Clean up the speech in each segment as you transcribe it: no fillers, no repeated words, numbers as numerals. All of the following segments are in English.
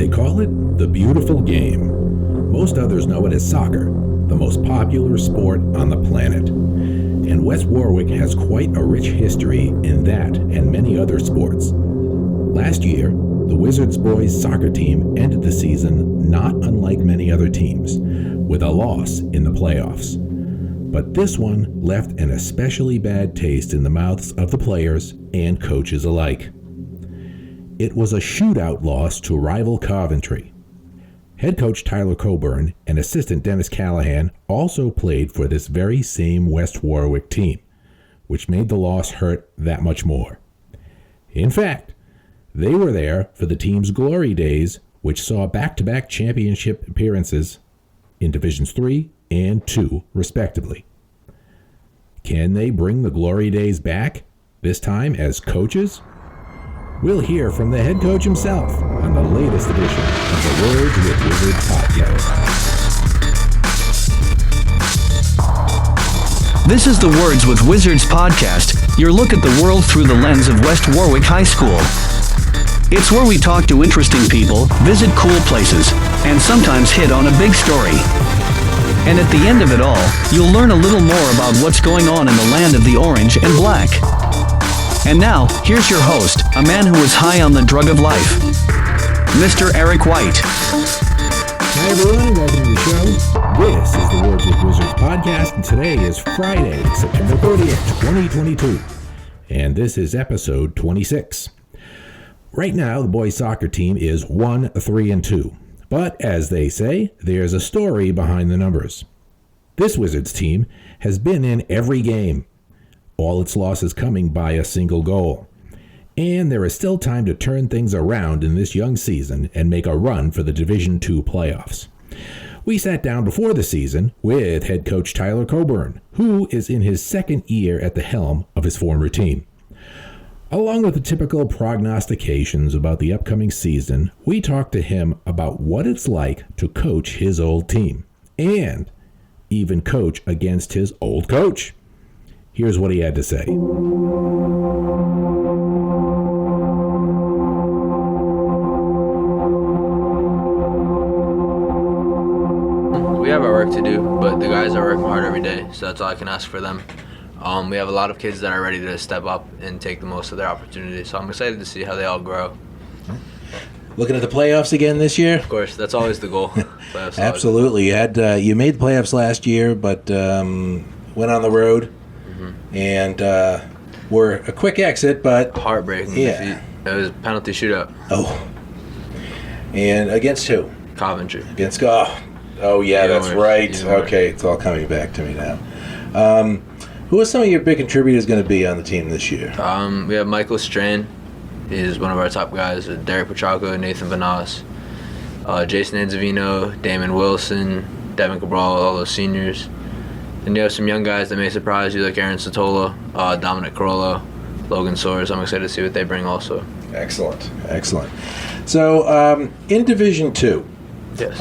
They call it the beautiful game. Most others know it as soccer, the most popular sport on the planet. And West Warwick has quite a rich history in that and many other sports. Last year, the Wizards boys soccer team ended the season not unlike many other teams, with a loss in the playoffs. But this one left an especially bad taste in the mouths of the players and coaches alike. It was a shootout loss to rival Coventry. Head coach Tyler Coburn and assistant Dennis Callahan also played for this very same West Warwick team, which made the loss hurt that much more. In fact, they were there for the team's glory days, which saw back-to-back championship appearances in Divisions 3 and 2, respectively. Can they bring the glory days back, this time as coaches? We'll hear from the head coach himself on the latest edition of the Words with Wizards podcast. This is the Words with Wizards podcast, your look at the world through the lens of West Warwick High School. It's where we talk to interesting people, visit cool places, and sometimes hit on a big story. And at the end of it all, you'll learn a little more about what's going on in the land of the orange and black. And now, here's your host, a man who is high on the drug of life, Mr. Eric White. Hi everyone, welcome to the show. This is the Words with Wizards podcast, and today is Friday, September 30th, 2022. And this is episode 26. Right now, the boys soccer team is 1-3-2. But as they say, there's a story behind the numbers. This Wizards team has been in every game, all its losses coming by a single goal. And there is still time to turn things around in this young season and make a run for the Division 2 playoffs. We sat down before the season with head coach Tyler Coburn, who is in his second year at the helm of his former team. Along with the typical prognostications about the upcoming season, we talked to him about what it's like to coach his old team, and even coach against his old coach. Here's what he had to say. We have our work to do, but the guys are working hard every day, so that's all I can ask for them. We have a lot of kids that are ready to step up and take the most of their opportunities, so I'm excited to see how they all grow. Looking at the playoffs again this year? Of course, that's always the goal. Absolutely. You made the playoffs last year, but went on the road, and were a quick exit, but heartbreaking defeat. It was a penalty shootout. Oh. And against who? Coventry. Against that's right. Okay, it's all coming back to me now. Who are some of your big contributors going to be on the team this year? We have Michael Strain. He's one of our top guys. Derek Petralco, Nathan Vanas, Jason Anzavino, Damon Wilson, Devin Cabral, all those seniors. Then you have some young guys that may surprise you, like Aaron Sotola, Dominic Carollo, Logan Soares. I'm excited to see what they bring also. Excellent. So, in Division 2, yes.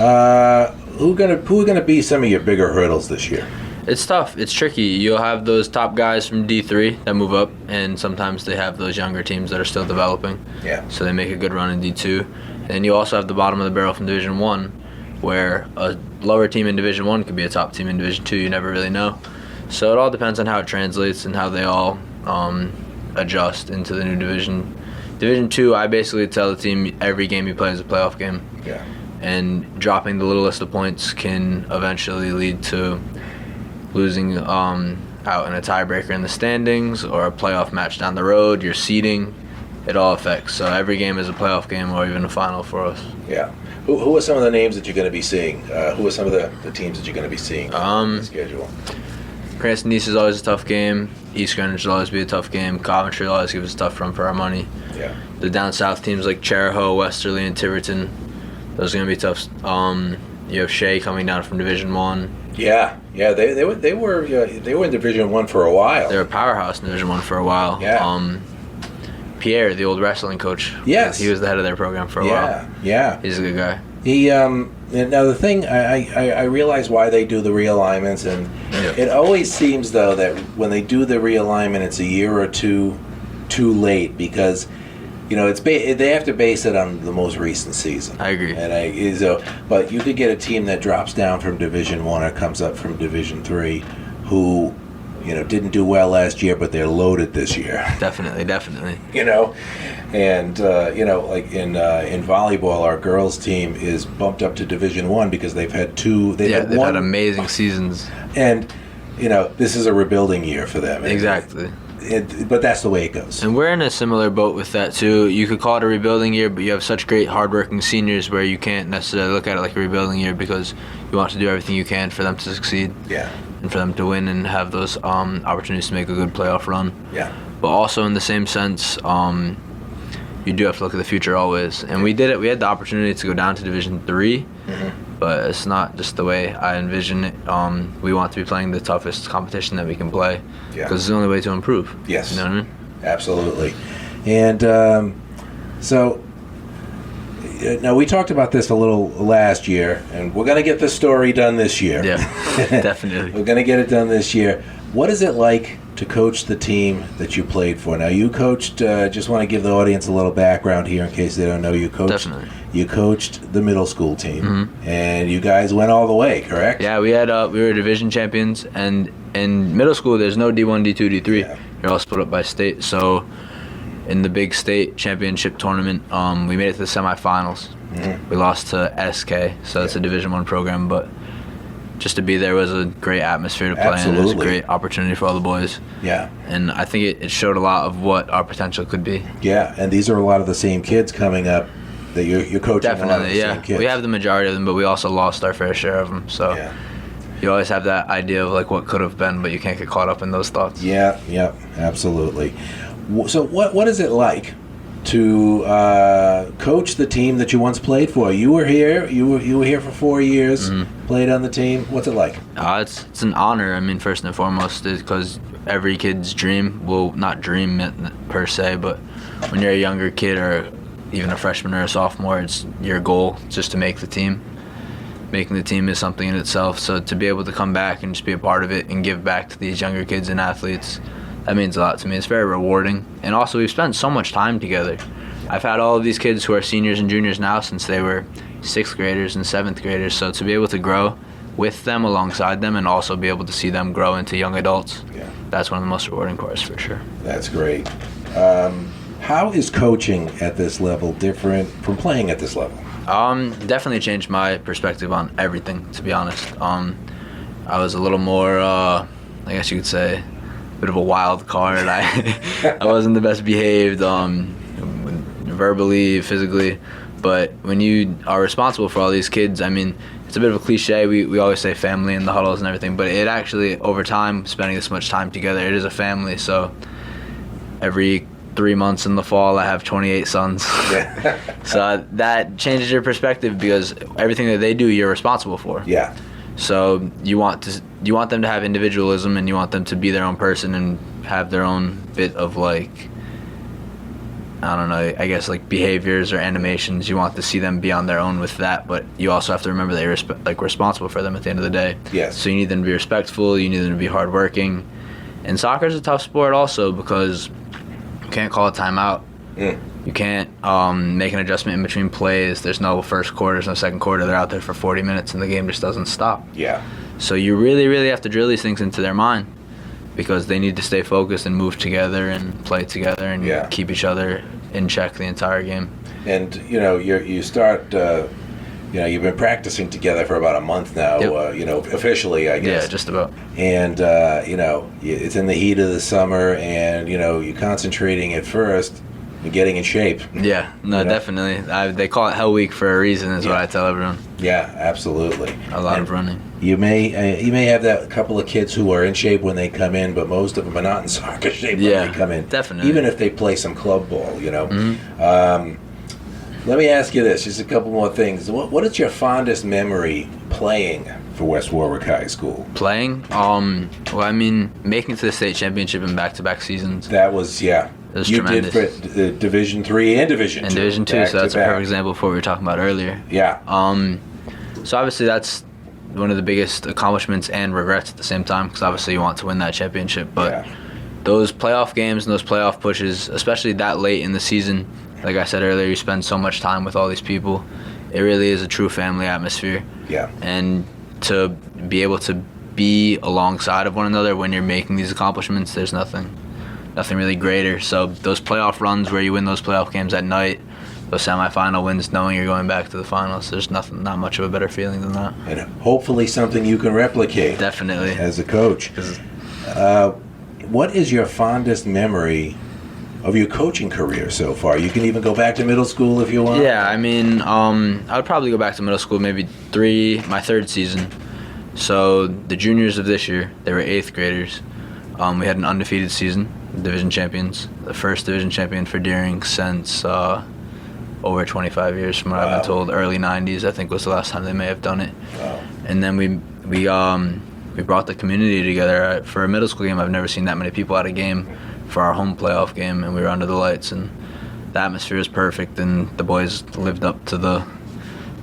Who are going to be some of your bigger hurdles this year? It's tough. It's tricky. You'll have those top guys from D3 that move up, and sometimes they have those younger teams that are still developing. Yeah. So they make a good run in D2. And you also have the bottom of the barrel from Division 1, where a lower team in Division 1 could be a top team in Division 2. You never really know. So it all depends on how it translates and how they all adjust into the new division. Division 2, I basically tell the team every game you play is a playoff game. Yeah. And dropping the littlest of points can eventually lead to losing out in a tiebreaker in the standings or a playoff match down the road, your seeding, it all affects. So every game is a playoff game or even a final for us. Yeah. Who are some of the names that you're going to be seeing? Who are some of the teams that you're going to be seeing on the schedule? Cranston East is always a tough game. East Greenwich will always be a tough game. Coventry will always give us a tough run for our money. Yeah. The down south teams like Chariho, Westerly, and Tiverton, those are going to be tough. You have Shea coming down from Division 1. Yeah, they were in Division 1 for a while. They were a powerhouse in Division 1 for a while. Yeah. Pierre, the old wrestling coach. Yes. He was the head of their program for a while. Yeah. He's a good guy. He now the thing I realize why they do the realignments, and it always seems though that when they do the realignment, it's a year or two too late, because they have to base it on the most recent season. I agree. But you could get a team that drops down from Division 1 or comes up from Division 3 who, didn't do well last year, but they're loaded this year. Definitely. And like in volleyball, our girls team is bumped up to Division 1 because they've had had amazing seasons. And this is a rebuilding year for them. Exactly. But that's the way it goes. And we're in a similar boat with that too. You could call it a rebuilding year, but you have such great hardworking seniors where you can't necessarily look at it like a rebuilding year because you want to do everything you can for them to succeed. Yeah. And for them to win and have those opportunities to make a good playoff run. Yeah. But also in the same sense, you do have to look at the future always. And we did it. We had the opportunity to go down to Division 3, but it's not just the way I envision it. We want to be playing the toughest competition that we can play because it's the only way to improve. Yes. You know what I mean? Absolutely. And so now we talked about this a little last year, and we're going to get this story done this year. Yeah, definitely. We're going to get it done this year. What is it like to coach the team that you played for? Now, you coached, just want to give the audience a little background here in case they don't know. You coached the middle school team, and you guys went all the way, correct? Yeah, we were division champions, and in middle school, there's no D1, D2, D3. Yeah. You're all split up by state. So in the big state championship tournament, we made it to the semifinals. We lost to SK, so it's a Division I program, but just to be there was a great atmosphere to play in. It was a great opportunity for all the boys. Yeah. And I think it showed a lot of what our potential could be. Yeah, and these are a lot of the same kids coming up that you're coaching. Definitely, a lot of the same kids. We have the majority of them, but we also lost our fair share of them. So you always have that idea of like what could have been, but you can't get caught up in those thoughts. Yeah, absolutely. So what is it like to coach the team that you once played for? You were here. You were here for 4 years. Played on the team. What's it like? It's an honor. I mean, first and foremost, because every kid's dream, well, not dream per se, but when you're a younger kid or even a freshman or a sophomore, it's your goal just to make the team. Making the team is something in itself. So to be able to come back and just be a part of it and give back to these younger kids and athletes, that means a lot to me. It's very rewarding. And also, we've spent so much time together. I've had all of these kids who are seniors and juniors now since they were 6th graders and 7th graders. So to be able to grow with them, alongside them, and also be able to see them grow into young adults, that's one of the most rewarding parts for sure. That's great. How is coaching at this level different from playing at this level? Definitely changed my perspective on everything, to be honest. I was a little more, I guess you could say, a bit of a wild card. I wasn't the best behaved, verbally, physically, but when you are responsible for all these kids, I mean, it's a bit of a cliche. We always say family in the huddles and everything, but it actually, over time, spending this much time together, it is a family. So every 3 months in the fall, I have 28 sons. So that changes your perspective because everything that they do, you're responsible for. Yeah. So you want them to have individualism, and you want them to be their own person and have their own bit of like, I don't know, I guess like behaviors or animations. You want to see them be on their own with that, but you also have to remember that you're responsible for them at the end of the day. Yes. So you need them to be respectful. You need them to be hardworking. And soccer is a tough sport also because you can't call a timeout. You can't make an adjustment in between plays. There's no first quarter, there's no second quarter. They're out there for 40 minutes and the game just doesn't stop. Yeah. So you really, really have to drill these things into their mind because they need to stay focused and move together and play together and keep each other in check the entire game. And, you start, you've been practicing together for about a month now, officially, I guess. Yeah, just about. And, it's in the heat of the summer and, you're concentrating at first and getting in shape. Yeah, no, definitely. They call it Hell Week for a reason is what I tell everyone. Yeah, absolutely. A lot of running. You may have that couple of kids who are in shape when they come in, but most of them are not in soccer shape when they come in. Definitely. Even if they play some club ball, Let me ask you this, just a couple more things. What is your fondest memory playing for West Warwick High School? Playing? Making it to the state championship in back-to-back seasons. That was, It was tremendous. Did for Division 3 and Division 2. And Division 2, so that's a perfect example of what we were talking about earlier. Yeah. So obviously that's one of the biggest accomplishments and regrets at the same time because obviously you want to win that championship. But those playoff games and those playoff pushes, especially that late in the season, like I said earlier, you spend so much time with all these people. It really is a true family atmosphere. Yeah. And to be able to be alongside of one another when you're making these accomplishments, there's nothing really greater. So those playoff runs where you win those playoff games at night, those semifinal wins, knowing you're going back to the finals, there's not much of a better feeling than that. And hopefully something you can replicate. Definitely. As a coach. What is your fondest memory of your coaching career so far? You can even go back to middle school if you want. Yeah, I mean, I would probably go back to middle school maybe my third season. So the juniors of this year, they were 8th graders. We had an undefeated season, division champions, the first division champion for Deering since over 25 years from what I've been told. Early 90s, I think, was the last time they may have done it. Wow. And then we brought the community together. For a middle school game, I've never seen that many people at a game for our home playoff game, and we were under the lights, and the atmosphere was perfect, and the boys lived up to the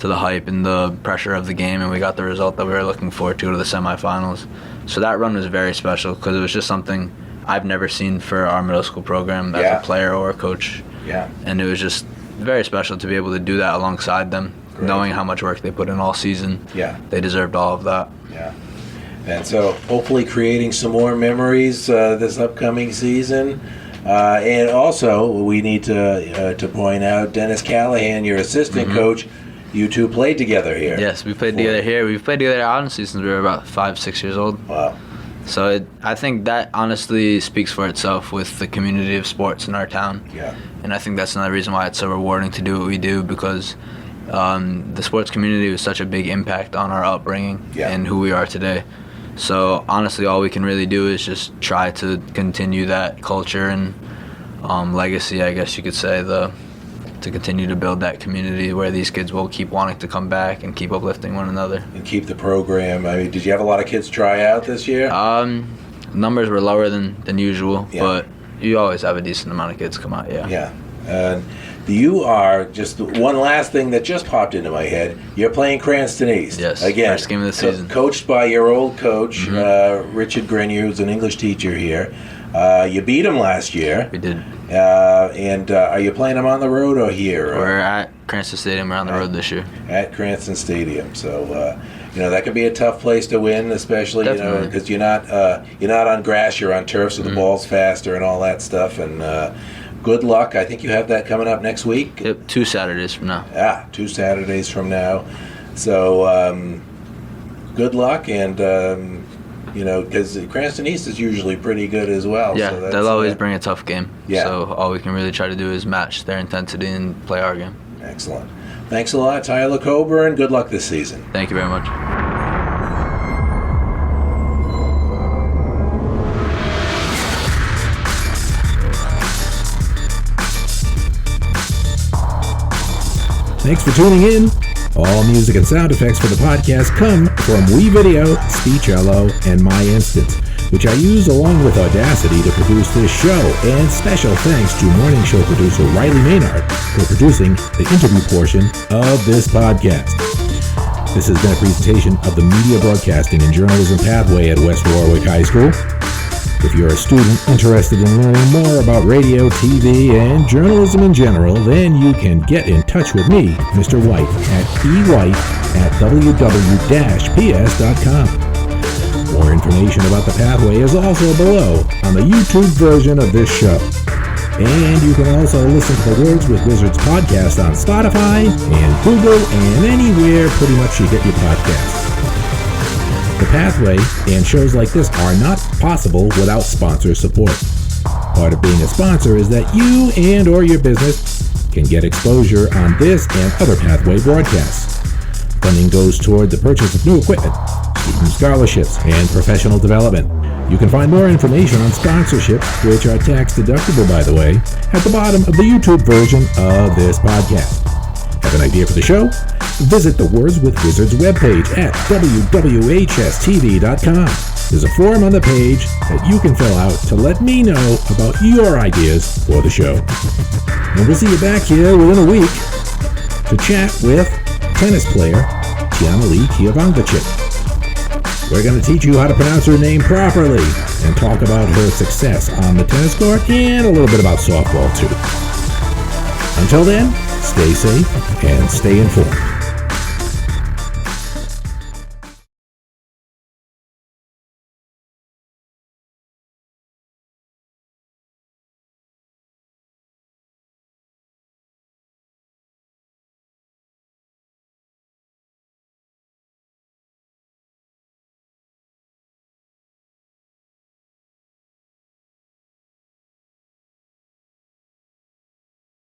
hype and the pressure of the game, and we got the result that we were looking forward to the semifinals. So that run was very special because it was just something I've never seen for our middle school program as a player or a coach. Yeah. And it was just very special to be able to do that alongside them, knowing how much work they put in all season. Yeah. They deserved all of that. Yeah. And so hopefully creating some more memories this upcoming season. And also, we need to point out Dennis Callahan, your assistant coach. You two played together here. Yes, we played together here. We've played together honestly since we were about 5-6 years old. Wow. So I think that honestly speaks for itself with the community of sports in our town. Yeah. And I think that's another reason why it's so rewarding to do what we do, because the sports community was such a big impact on our upbringing and who we are today. So honestly, all we can really do is just try to continue that culture and legacy, I guess you could say, to continue to build that community where these kids will keep wanting to come back and keep uplifting one another. And keep the program. I mean, did you have a lot of kids try out this year? Numbers were lower than usual, but you always have a decent amount of kids come out, Yeah. And you are, just one last thing that just popped into my head, you're playing Cranston East. Yes, again, first game of the season. Coached by your old coach, Richard Grenier, who's an English teacher here. You beat him last year. We did. And are you playing them on the road or here? We're at Cranston Stadium. We're on the road this year. At Cranston Stadium. So, that could be a tough place to win, especially, because you're not on grass, you're on turf, so the ball's faster and all that stuff. And good luck. I think you have that coming up next week. Yep, 2 Saturdays from now. 2 Saturdays from now. So, good luck, and because Cranston East is usually pretty good as well. Yeah, so they'll always bring a tough game. Yeah. So all we can really try to do is match their intensity and play our game. Excellent. Thanks a lot, Tyler Coburn. Good luck this season. Thank you very much. Thanks for tuning in. All music and sound effects for the podcast come from WeVideo, Speechello, and My Instance, which I use along with Audacity to produce this show. And special thanks to morning show producer Riley Maynard for producing the interview portion of this podcast. This has been a presentation of the Media Broadcasting and Journalism Pathway at West Warwick High School. If you're a student interested in learning more about radio, TV, and journalism in general, then you can get in touch with me, Mr. White, at ewhite@ww-ps.com. More information about the Pathway is also below on the YouTube version of this show. And you can also listen to the Words with Wizards podcast on Spotify and Google and anywhere pretty much you get your podcasts. The Pathway and shows like this are not possible without sponsor support. Part of being a sponsor is that you and or your business can get exposure on this and other Pathway broadcasts. Funding goes toward the purchase of new equipment, student scholarships, and professional development. You can find more information on sponsorships, which are tax deductible by the way, at the bottom of the YouTube version of this podcast. Have an idea for the show? Visit the Words with Wizards webpage at wwhstv.com. There's a form on the page that you can fill out to let me know about your ideas for the show. And we'll see you back here within a week to chat with tennis player Tiana-Lee Kiovangacic. We're going to teach you how to pronounce her name properly and talk about her success on the tennis court and a little bit about softball too. Until then, stay safe and stay informed.